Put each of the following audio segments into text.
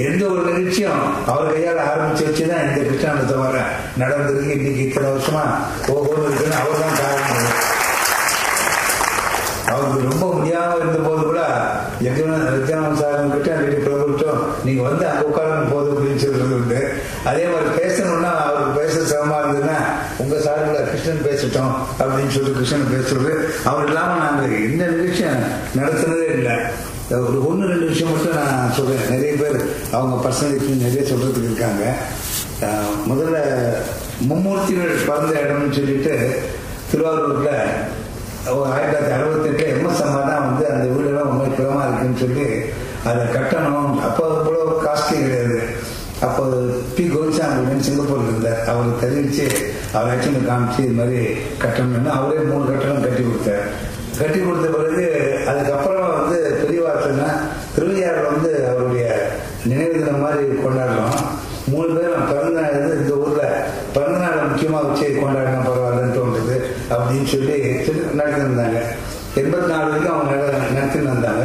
எந்த ஒரு நிகழ்ச்சியும் அவர் கையால் ஆரம்பிச்சு வச்சுதான் இந்த கிருஷ்ணானந்தத்தை வர நடந்திருக்கு. இன்னைக்கு இத்தனை வருஷமா போகணும் இருக்குன்னு அவர் தான் காரணம். அவருக்கு ரொம்ப முடியாம இருந்த போது கூட விஜயானந்த சாரம் கிட்ட பிரபுத்தம் நீங்க வந்து அங்க உட்காரணும் போது அப்படின்னு சொல்றது உண்டு. அதே மாதிரி பேசணும்னா அவருக்கு பேச சிரமமா இருந்ததுன்னா உங்க சார்பில் கிருஷ்ணன் பேசிட்டோம் அப்படின்னு சொல்லி கிருஷ்ணன் பேசுறது. அவர் இல்லாம நாங்க எந்த நிகழ்ச்சியும் நடத்துனதே இல்லை. ஒரு 1-2 விஷயம் மட்டும் நான் சொல்றேன். நிறைய பேர் அவங்க பர்சனலிட்டி நிறைய சொல்றதுக்கு இருக்காங்க. முதல்ல மும்மூர்த்திகள் பிறந்த இடம்னு சொல்லிட்டு திருவாரூர்ல 1968 MS அம்மா தான் வந்து அந்த வீடெல்லாம் ரொம்ப பிறமா இருக்குன்னு சொல்லி அதை கட்டணும். அப்போ அவ்வளோ காஸ்ட்லி கிடையாது. அப்போ பி கோவிச்சாமி சிங்கப்பூர்ல இருந்தார். அவருக்கு தெரிவிச்சு அவர் ஆக்சுவலி காமிச்சு இது மாதிரி கட்டணும்னு அவரே 3 கட்டணம் கட்டி கொடுத்தார். கட்டி கொடுத்த பிறகு அதுக்கப்புறம் வந்து பெரியவாசல்னா திருவையாறு வந்து அவருடைய நினைவு தினம் மாதிரி கொண்டாடுறோம். 3 பேரும் பிறந்த நாள் இந்த ஊர்ல பிறந்த நாள் முக்கியமா வச்சு கொண்டாடினா பரவாயில்லன்னு தோன்றுது அப்படின்னு சொல்லி நடத்திட்டு இருந்தாங்க. 84 வரைக்கும் அவங்க நடத்திட்டு வந்தாங்க.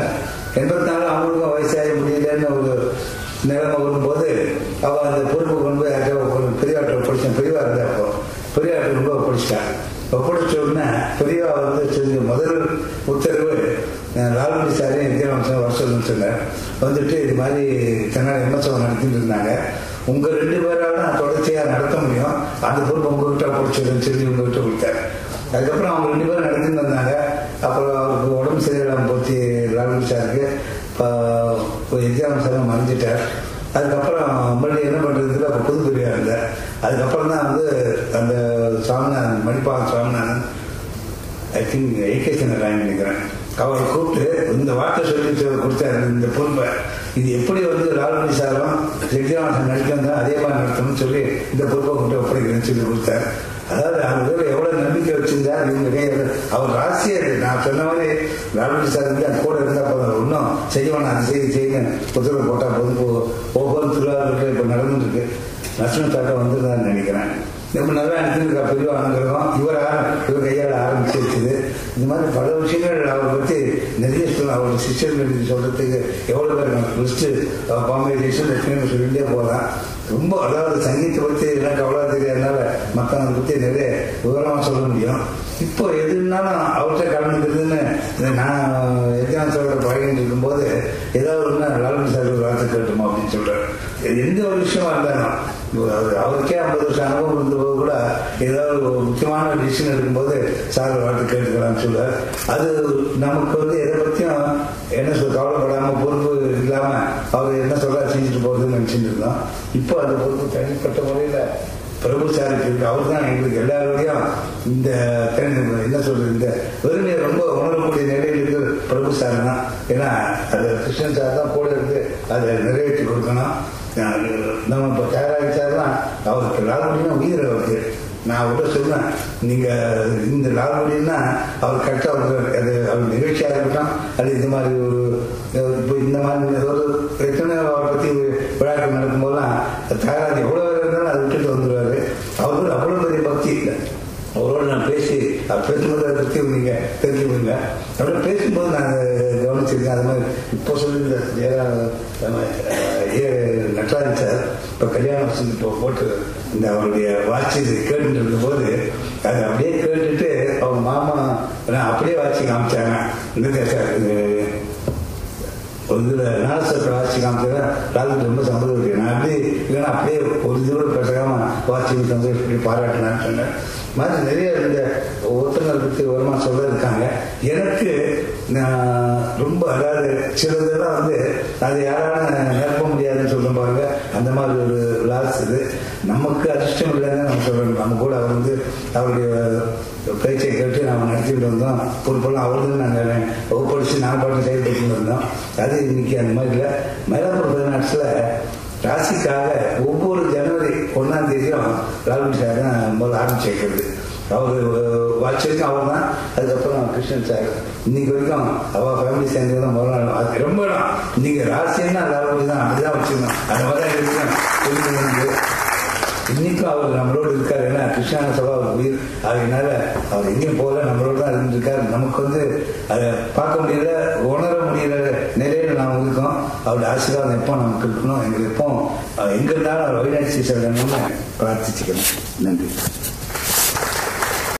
84 அவங்களுக்கும் வயசாக முடியலன்னு ஒரு நிலைமை வரும்போது அவ அந்த பொறுப்பு கொண்டு போய் பெரியவாட்டை படிச்சேன். பெரியவா இருந்தா அப்போ பெரியவாட்டை ரொம்ப படிச்சிட்டாங்க. ஒப்படைச்ச உடனே பெரியவா வந்து செஞ்ச முதல் உத்தரவு லால்குடி சாரையும் வித்யாவம்சம் வருஷம் சொன்னார். வந்துட்டு இது மாதிரி தன்னால் எம்எஸ்ஓ நடத்திட்டு இருந்தாங்க. உங்க 2 பேரால நான் தொடர்ச்சியா நடத்த முடியும். அந்த பொறுப்பு உங்ககிட்ட படிச்சதுன்னு சொல்லி உங்ககிட்ட கொடுத்தாரு. அதுக்கப்புறம் அவங்க 2 பேரும் நடத்திட்டு வந்தாங்க. அப்புறம் அவருக்கு உடம்பு சரியில்லாம போச்சு லால்குடி சாருக்கு. வித்யாவம்சம் மறைஞ்சிட்டார். அதுக்கப்புறம் மறுபடியும் என்ன பண்றதுக்கு அப்போ புது பெரியா இருந்தார். அதுக்கப்புறம் தான் வந்து அந்த சுவாமிநாதன் மணிப்பாளன் சுவாமிநாதன் ஐ திங்க் ஏகேசன் நினைக்கிறேன் அவரை கூப்பிட்டு இந்த வார்த்தை சொல்லி கொடுத்தாரு. இந்த பொறுப்பை இது எப்படி வந்து லால்குடி சாரும் வித்யாவம்சம் நடிக்கணும் அதே மாதிரி நடத்தணும்னு சொல்லி இந்த பொறுப்பை கொண்டு ஒப்படைக்கிறேன்னு சொல்லி கொடுத்தாரு. அதாவது அவங்க எவ்வளவு நம்பிக்கை வச்சிருந்தார் இவங்க கையில். அவர் ராசியர் நான் சொன்ன மாதிரி லால்குடி சார் வந்து அந்த கூட இருந்தா போதும் ஒன்றும் செய்வான் அது செய்யுங்க புத்தகம் போட்டா போதும் ஒவ்வொரு திருவாரூரில் இப்போ நடந்துட்டு இருக்கு. நரசிம்மத்தாட்ட வந்து நான் நினைக்கிறேன் ரொம்ப நல்லா எடுத்துருக்கா பெரிய அனுகிரகம் இவர் கையால் ஆரம்பிச்சு வச்சுது. இந்த மாதிரி பல விஷயங்கள் அவரை பற்றி நிறைய சொல்ல அவரோட சிஸ்டர் சொல்றதுக்கு எவ்வளோ பேர் லிஸ்ட்டு பாம்பே தேசம் எத்தனையோ சொல்லிட்டே போகலாம். ரொம்ப அதாவது சங்கீத்தை பற்றி எனக்கு அவ்வளோ தெரியாதனால மக்கள் அதை பற்றி நிறைய விவரமாக சொல்ல முடியும். இப்போ எதுனாலும் அவர்கிட்ட கலந்துக்கிறதுன்னு நான் எஜான்சோட பழகிட்டு இருக்கும்போது ஏதாவது ஒன்று லால்குடி சார் ஒரு வார்த்தை கேட்டுமா அப்படின்னு சொல்றாரு. எந்த ஒரு விஷயமா இருந்தாலும் அவருக்கே 50 வருஷம் அனுபவம் இருந்தபோது கூட ஏதாவது ஒரு முக்கியமான டிசிஷன் இருக்கும்போது சார் வார்த்தை கேட்டுக்கலாம்னு சொல்லுவார். அது நமக்கு வந்து எதை பற்றியும் என்ன கவலைப்படாம பொறுப்பு இல்லாம அவர் என்ன சொல்ற செஞ்சுட்டு போறதுன்னு நினைச்சுட்டு இருந்தோம். இப்போ அந்த பொறுப்பு தனிப்பட்ட முறையில பிரபு சாருக்கு இருக்கு. அவர் தான் எங்களுக்கு எல்லாரோடையும் இந்த என்ன சொல்றது இந்த வெறுமையை ரொம்ப உணரக்கூடிய நிலையில் இருக்கிற பிரபு சார் தான். ஏன்னா அது கிருஷ்ணன் சார் தான் கூட இருந்து அதை நிறைவேற்றி கொடுக்கணும். நம்ம இப்போ தயாராகிச்சாதான் அவருக்கு லால்குடினா உயிர் அவருக்கு. நான் அவர்கிட்ட சொல்லுவேன் நீங்க இந்த லால்குடினா அவர் கரெக்டாக அவருக்கு அது அவர் நிகழ்ச்சியாக இருக்கட்டும் அது இந்த மாதிரி ஒரு இப்போ இந்த மாதிரி ஒரு எத்தனை அவரை பற்றி விழாக்கள் நடக்கும்போதெல்லாம் தயாராக எவ்வளோ பேர் இருந்தாலும் அதை விட்டுட்டு வந்துடுவாரு. அவருக்கு அவ்வளோ பெரிய பக்தி இல்லை. அவரோட நான் அவர் பேசும்போது அதை பற்றி நீங்க தெரிஞ்சுக்கோங்க. அவரோட பேசும்போது நான் கவனிச்சிருக்கேன். அது மாதிரி இப்போ சொல்லி நட்ராஜன் சார் இப்போ கல்யாணம் இப்போ போட்டு இந்த அவருடைய வாட்சி கேட்டுட்டு இருக்கும்போது அதை அப்படியே கேட்டுட்டு அவங்க மாமா அப்படியே வாட்சி காமிச்சாங்க. இதுல நாடசத்தை வாட்சி காமிச்சா லால்குடி ரொம்ப சம்பளம். நான் அப்படி இல்லைன்னா அப்படியே ஒரு தூரம் பேசாம வாட்சி சந்தோஷப்படி பாராட்டினான்னு சொன்னேன். மாதிரி நிறைய இந்த ஒருத்தங்களை பற்றி வருமா சொல்ல இருக்காங்க. எனக்கு ரொம்ப அதாவது சிலதெல்லாம் வந்து அது யாராலும் நிரப்ப முடியாதுன்னு சொல்ல பாருங்க. அந்த மாதிரி ஒரு லாஸ் இது நமக்கு அதிர்ஷ்டம் இல்லைன்னு நம்ம சொல்லணும். நம்ம கூட அவர் வந்து அவருடைய பேச்சை கேட்டு நாம் நடத்திட்டு வந்தோம். பொறுப்பெல்லாம் அவருக்கு நாங்கள் ஒப்படைச்சு நான் பாட்டு செயல்பட்டு வந்தோம். அது இன்னைக்கு அந்த மாதிரி இல்லை. மயிலாப்பூர் 14 ராசிக்காக ஒவ்வொரு ஜனவரி 1ஆம் தேதியும் லால்குடி சார் தான் முதல்ல ஆரம்பிச்சு வைக்கிறது. அவர் வாட்சிருக்கும் அவர் தான். அதுக்கப்புறம் கிருஷ்ணன் சார் இன்னைக்கு வரைக்கும் அவ ஃபேமிலி சேர்ந்து தான் முதல் நாள். அது ரொம்ப இடம் நீங்க ராசின்னா லால்குடி தான் அப்படிதான் வச்சிருந்தோம். அந்த மாதிரி இருக்கு. இன்னைக்கும் அவர் நம்மளோடு இருக்காரு. ஏன்னா கிருஷ்ணான சபா உயிர். அதனால அவர் எங்கேயும் போல நம்மளோட தான் இருந்திருக்காரு. நமக்கு வந்து அதை பார்க்க முடியல உணர முடியல நிலையில நாம் இருக்கோம். அவருடைய ஆசீர்வாதம் எப்போ நமக்கு இருக்கணும், எங்களுக்கு எப்போ எங்க இருந்தாலும் அவர் வழிநடத்தி செல்லணும்னு பிரார்த்திச்சுக்கணும். நன்றி.